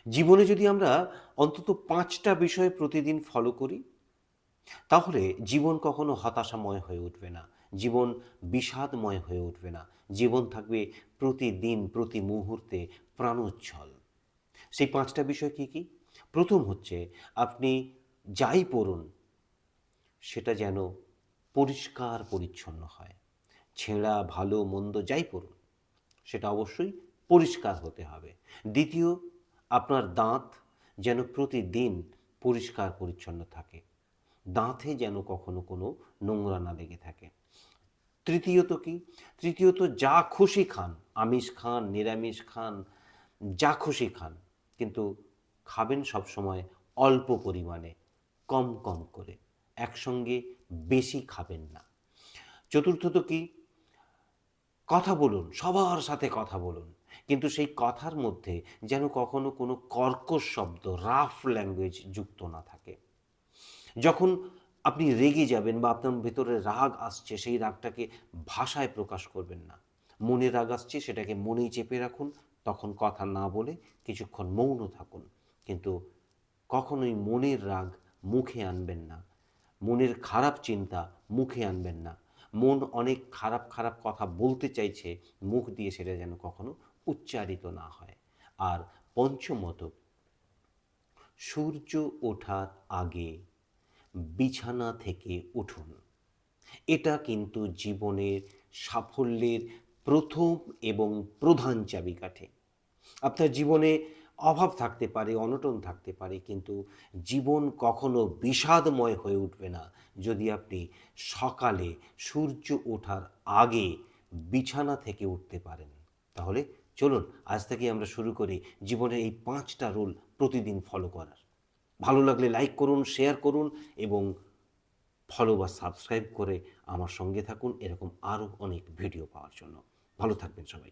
জীবনে যদি আমরা অন্তত ৫টা বিষয় প্রতিদিন ফলো করি, তাহলে জীবন কখনো হতাশাময় হয়ে উঠবে না। জীবন বিষাদময় হয়ে উঠবে না। জীবন থাকবে প্রতিদিন, প্রতি মুহূর্তে প্রাণোচ্ছল। সেই ৫টা বিষয় কী, কী? প্রথম হচ্ছে আপনি যাই পড়ুন সেটা যেন পরিষ্কার পরিচ্ছন্ন হয়। ছেঁড়া, ভালো, মন্দ যাই পড়ুন সেটা অবশ্যই পরিষ্কার হতে হবে। দ্বিতীয়, আপনার দাঁত যেন প্রতিদিন পরিষ্কার পরিচ্ছন্ন থাকে। দাঁতে যেন কখনো কোনো নোংরা না লেগে থাকে। তৃতীয়ত কি? তৃতীয়ত যা খুশি খান, আমিষ খান, নিরামিষ খান, যা খুশি খান। কিন্তু খাবেন সবসময় অল্প পরিমাণে, কম, কম করে। একসঙ্গে বেশি খাবেন না। চতুর্থত কি? কথা বলুন, সবার সাথে কথা বলুন। কিন্তু সেই কথার মধ্যে যেন কখনো কোনো কর্কশ শব্দ, রাফ ল্যাঙ্গুয়েজ যুক্ত না থাকে। যখন আপনি রেগে যাবেন বা আপনার ভেতরে রাগ আসছে, সেই রাগটাকে ভাষায় প্রকাশ করবেন না। মনে রাগ আসছে সেটাকে মনেই চেপে রাখুন, তখন কথা না বলে কিছুক্ষণ মৌন থাকুন। কিন্তু কখনোই মনের রাগ মুখে আনবেন না। মনের খারাপ চিন্তা মুখে আনবেন না। মন অনেক খারাপ, খারাপ কথা বলতে চাইছে, মুখ দিয়ে সেটা যেন কখনো উচ্চারিত না হয়। আর পঞ্চমত, সূর্য ওঠার আগে বিছানা থেকে উঠুন। এটা কিন্তু জীবনের সাফল্যের প্রথম এবং প্রধান চাবিকাঠি। আপনার জীবনে অভাব থাকতে পারে, অনটন থাকতে পারে, কিন্তু জীবন কখনো বিষাদময় হয়ে উঠবে না যদি আপনি সকালে সূর্য ওঠার আগে বিছানা থেকে উঠতে পারেন। তাহলে চলুন আজ থেকে আমরা শুরু করি জীবনের এই ৫টা রুল প্রতিদিন ফলো করার। ভালো লাগলে লাইক করুন, শেয়ার করুন এবং ফলো বা সাবস্ক্রাইব করে আমার সঙ্গে থাকুন এরকম আরও অনেক ভিডিও পাওয়ার জন্য। ভালো থাকবেন সবাই।